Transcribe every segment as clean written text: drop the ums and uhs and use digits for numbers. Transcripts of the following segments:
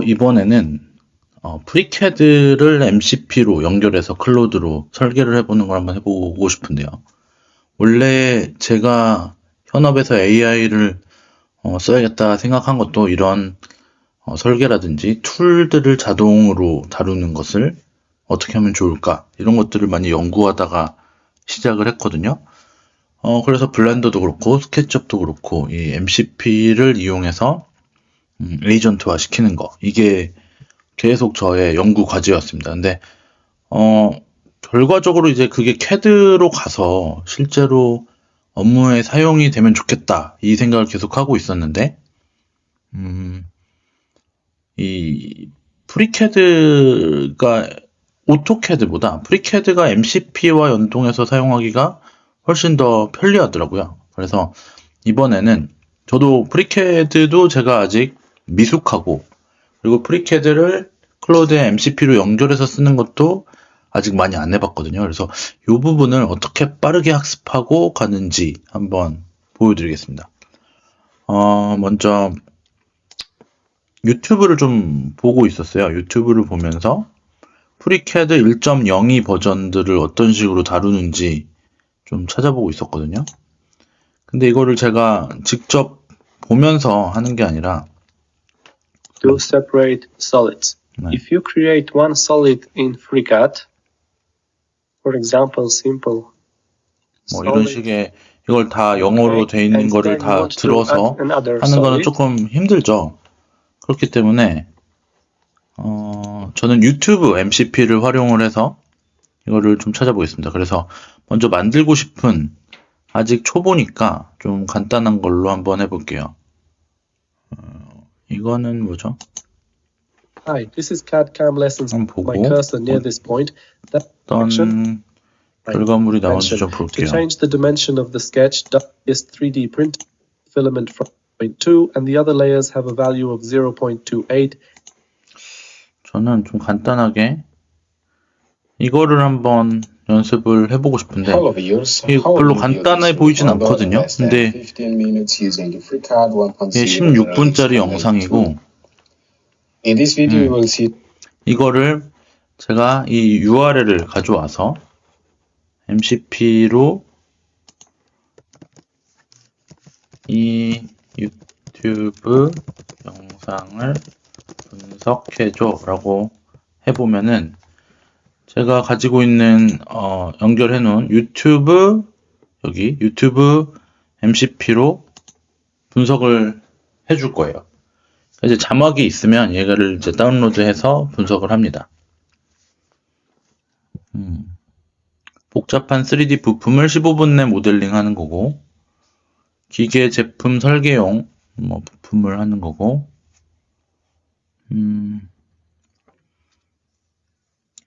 이번에는 프리캐드를 MCP로 연결해서 클로드로 설계를 해보는 걸 한번 해보고 싶은데요. 원래 제가 현업에서 AI를 써야겠다 생각한 것도 이런 설계라든지 툴들을 자동으로 다루는 것을 어떻게 하면 좋을까 이런 것들을 많이 연구하다가 시작을 했거든요. 그래서 블렌더도 그렇고 스케치업도 그렇고 이 MCP를 이용해서 에이전트화 시키는 거, 이게 계속 저의 연구 과제였습니다. 근데 결과적으로 이제 그게 CAD로 가서 실제로 업무에 사용이 되면 좋겠다 이 생각을 계속 하고 있었는데 이 프리캐드가 오토캐드보다 프리캐드가 MCP와 연동해서 사용하기가 훨씬 더 편리하더라고요. 그래서 이번에는 저도 프리캐드도 제가 아직 미숙하고, 그리고 프리캐드를 클로드의 MCP로 연결해서 쓰는 것도 아직 많이 안 해봤거든요. 그래서 이 부분을 어떻게 빠르게 학습하고 가는지 한번 보여드리겠습니다. 먼저 유튜브를 좀 보고 있었어요. 유튜브를 보면서 프리캐드 1.02 버전들을 어떤 식으로 다루는지 좀 찾아보고 있었거든요. 근데 이거를 제가 직접 보면서 하는 게 아니라 To separate solids. 네. If you create one solid in FreeCAD, for example, simple 뭐 이런 식의 이걸 다 영어로 돼 있는 거를 다 들어서 하는 거는 조금 힘들죠. 그렇기 때문에 저는 유튜브 MCP를 활용을 해서 이거를 좀 찾아보겠습니다. 그래서 먼저 만들고 싶은, 아직 초보니까 좀 간단한 걸로 한번 해볼게요. 이거는 뭐죠? Hi, this is CAD CAM lessons. 한번 보고 My cursor near this point. That 어떤 결과물이 나오는지 좀 To 볼게요. change the dimension of the sketch, is 3D print filament from 0.2 and the other layers have a value of 0.28. 저는 좀 간단하게 이거를 한번 연습을 해보고 싶은데 이게 별로 간단해 보이진 않거든요. 근데 이게 16분짜리 영상이고 이거를 제가 이 URL을 가져와서 MCP로 이 유튜브 영상을 분석해줘 라고 해보면은 제가 가지고 있는 연결해 놓은 유튜브, 여기 유튜브 MCP로 분석을 해줄 거예요. 이제 자막이 있으면 얘를 이제 다운로드해서 분석을 합니다. 복잡한 3D 부품을 15분 내 모델링 하는 거고, 기계 제품 설계용 부품을 하는 거고,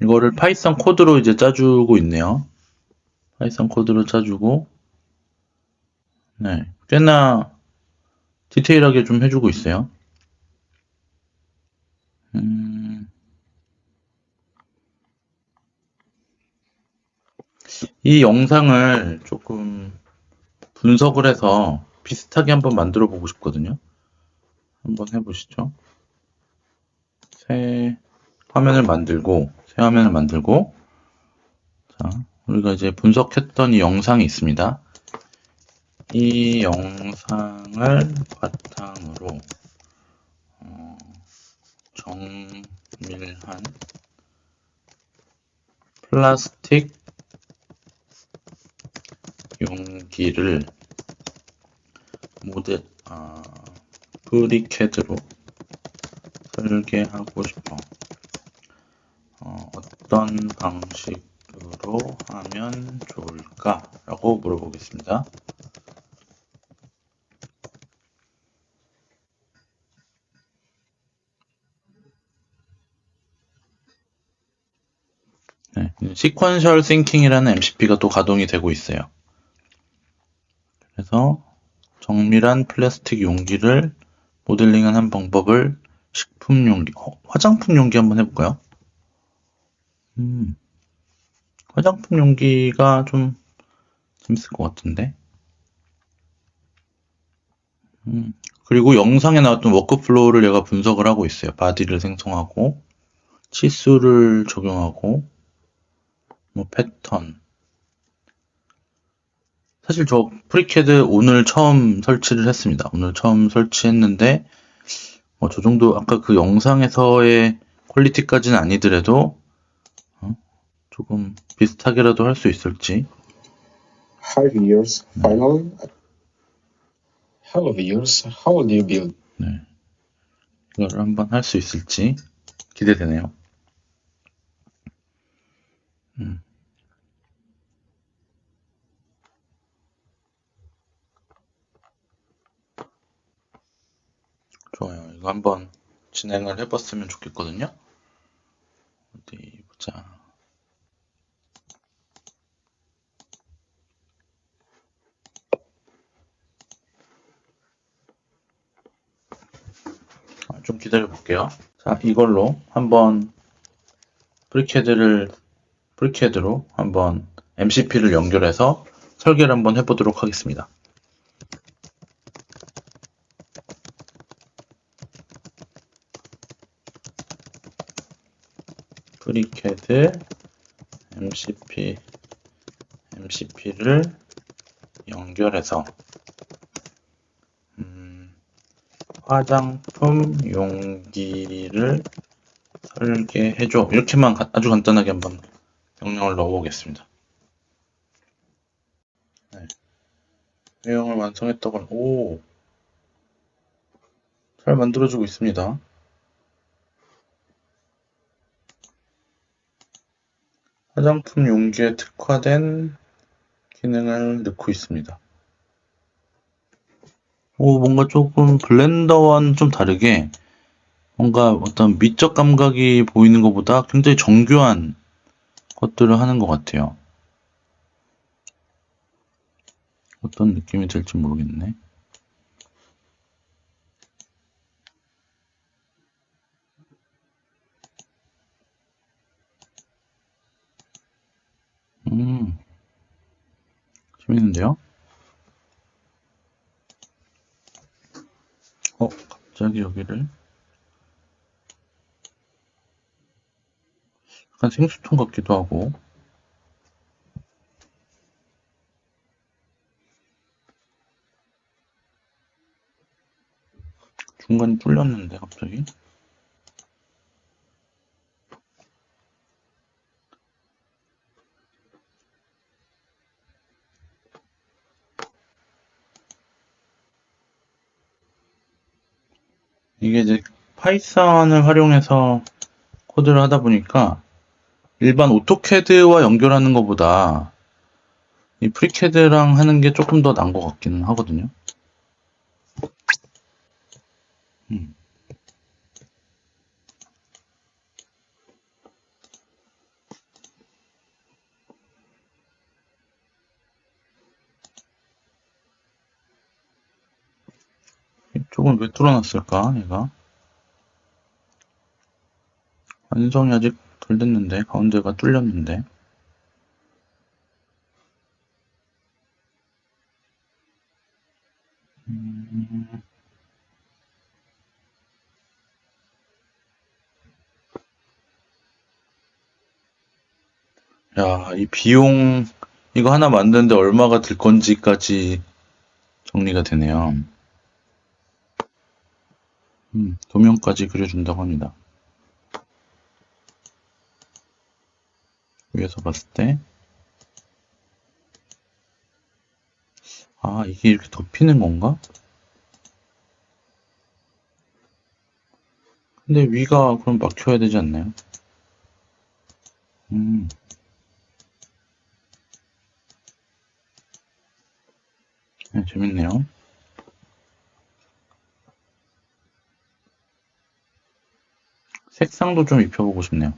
이거를 파이썬 코드로 이제 짜주고 있네요. 파이썬 코드로 짜주고, 네, 꽤나 디테일하게 좀 해주고 있어요. 이 영상을 조금 분석을 해서 비슷하게 한번 만들어 보고 싶거든요. 한번 해보시죠. 새 화면을 만들고, 자, 우리가 이제 분석했던 이 영상이 있습니다. 이 영상을 바탕으로 정밀한 플라스틱 용기를 프리캐드로 설계하고 싶어. 어떤 방식으로 하면 좋을까? 라고 물어보겠습니다. 네, 시퀀셜 싱킹이라는 MCP가 또 가동이 되고 있어요. 그래서 정밀한 플라스틱 용기를 모델링하는 방법을 식품 용기, 화장품 용기 한번 해볼까요? 화장품 용기가 좀 재밌을 것 같은데. 그리고 영상에 나왔던 워크플로우를 얘가 분석을 하고 있어요. 바디를 생성하고, 치수를 적용하고, 뭐 패턴. 사실 저 프리캐드 오늘 처음 설치를 했습니다. 오늘 처음 설치했는데, 저 정도 아까 그 영상에서의 퀄리티까지는 아니더라도 조금 비슷하게라도 할 수 있을지. 5 years, finally. Hello viewers, how will you build? 네. 이걸 한번 할 수 있을지 기대되네요. 좋아요. 이거 한번 진행을 해봤으면 좋겠거든요. 어디 보자. 좀 기다려 볼게요. 자, 이걸로 한번 프리캐드로 한번 MCP를 연결해서 설계를 한번 해보도록 하겠습니다. 프리캐드 MCP를 연결해서 화장품 용기를 설계해줘. 이렇게만 아주 간단하게 한번 명령을 넣어보겠습니다. 네. 내용을 완성했다고, 잘 만들어주고 있습니다. 화장품 용기에 특화된 기능을 넣고 있습니다. 뭔가 조금 블렌더와는 좀 다르게 뭔가 어떤 미적 감각이 보이는 것보다 굉장히 정교한 것들을 하는 것 같아요. 어떤 느낌이 들지 모르겠네. 재밌는데요? 갑자기 여기를 약간 생수통 같기도 하고. 중간이 뚫렸는데 갑자기. 이게 이제 파이썬을 활용해서 코드를 하다 보니까 일반 오토캐드와 연결하는 것보다 이 프리캐드랑 하는 게 조금 더 나은 것 같기는 하거든요. 이쪽은 왜 뚫어놨을까, 얘가? 완성이 아직 덜 됐는데, 가운데가 뚫렸는데. 야, 이 비용, 이거 하나 만드는데 얼마가 들 건지까지 정리가 되네요. 도면까지 그려준다고 합니다. 위에서 봤을 때. 이게 이렇게 덮이는 건가? 근데 위가 그럼 막혀야 되지 않나요? 네, 재밌네요. 색상도 좀 입혀보고 싶네요.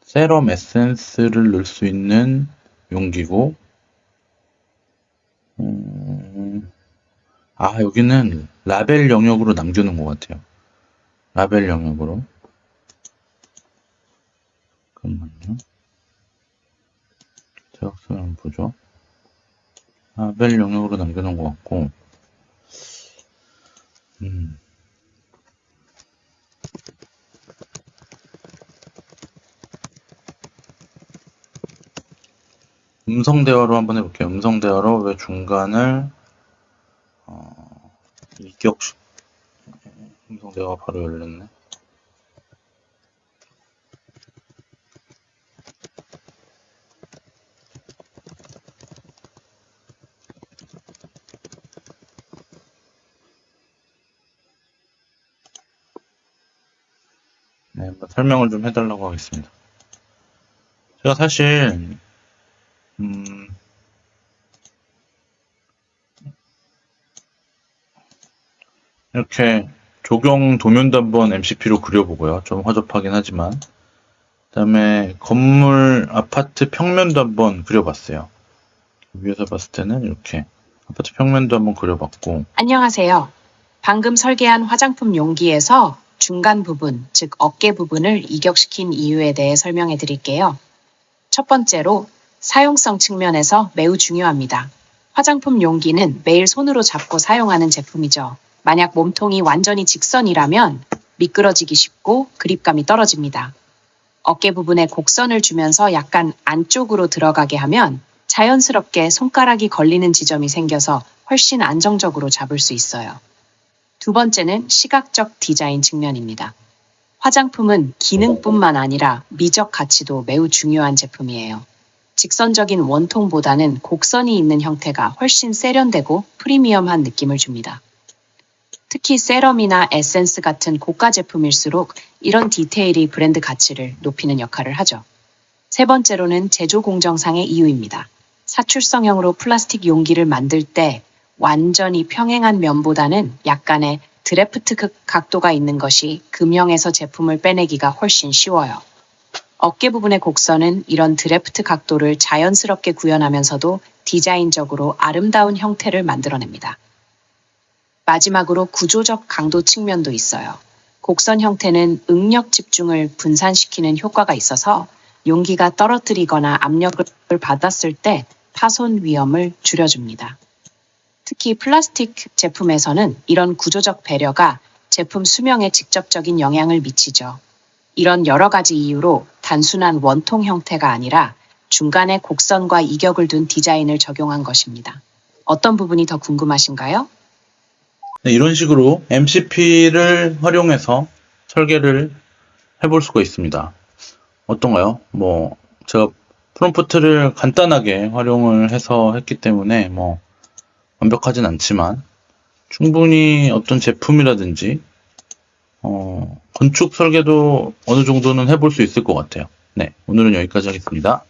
세럼 에센스를 넣을 수 있는 용기고, 여기는 라벨 영역으로 남겨놓은 것 같아요. 라벨 영역으로. 잠깐만요. 제작선을 한번 보죠. 라벨 영역으로 남겨놓은 것 같고, 음성 대화로 한번 해볼게요. 음성 대화로 왜 중간을 이격식 음성 대화 바로 열렸네. 네, 한번 설명을 좀 해달라고 하겠습니다. 제가 사실 이렇게 조경 도면도 한번 MCP로 그려보고요. 좀 허접하긴 하지만. 그 다음에 건물 아파트 평면도 한번 그려봤어요. 위에서 봤을 때는 이렇게 아파트 평면도 한번 그려봤고. 안녕하세요. 방금 설계한 화장품 용기에서 중간 부분, 즉 어깨 부분을 이격시킨 이유에 대해 설명해 드릴게요. 첫 번째로 사용성 측면에서 매우 중요합니다. 화장품 용기는 매일 손으로 잡고 사용하는 제품이죠. 만약 몸통이 완전히 직선이라면 미끄러지기 쉽고 그립감이 떨어집니다. 어깨 부분에 곡선을 주면서 약간 안쪽으로 들어가게 하면 자연스럽게 손가락이 걸리는 지점이 생겨서 훨씬 안정적으로 잡을 수 있어요. 두 번째는 시각적 디자인 측면입니다. 화장품은 기능뿐만 아니라 미적 가치도 매우 중요한 제품이에요. 직선적인 원통보다는 곡선이 있는 형태가 훨씬 세련되고 프리미엄한 느낌을 줍니다. 특히 세럼이나 에센스 같은 고가 제품일수록 이런 디테일이 브랜드 가치를 높이는 역할을 하죠. 세 번째로는 제조 공정상의 이유입니다. 사출성형으로 플라스틱 용기를 만들 때 완전히 평행한 면보다는 약간의 드래프트 각도가 있는 것이 금형에서 제품을 빼내기가 훨씬 쉬워요. 어깨 부분의 곡선은 이런 드래프트 각도를 자연스럽게 구현하면서도 디자인적으로 아름다운 형태를 만들어냅니다. 마지막으로 구조적 강도 측면도 있어요. 곡선 형태는 응력 집중을 분산시키는 효과가 있어서 용기가 떨어뜨리거나 압력을 받았을 때 파손 위험을 줄여줍니다. 특히 플라스틱 제품에서는 이런 구조적 배려가 제품 수명에 직접적인 영향을 미치죠. 이런 여러 가지 이유로 단순한 원통 형태가 아니라 중간에 곡선과 이격을 둔 디자인을 적용한 것입니다. 어떤 부분이 더 궁금하신가요? 네, 이런 식으로 MCP를 활용해서 설계를 해볼 수가 있습니다. 어떤가요? 제가 프롬프트를 간단하게 활용을 해서 했기 때문에 완벽하진 않지만 충분히 어떤 제품이라든지 건축 설계도 어느 정도는 해볼 수 있을 것 같아요. 네, 오늘은 여기까지 하겠습니다.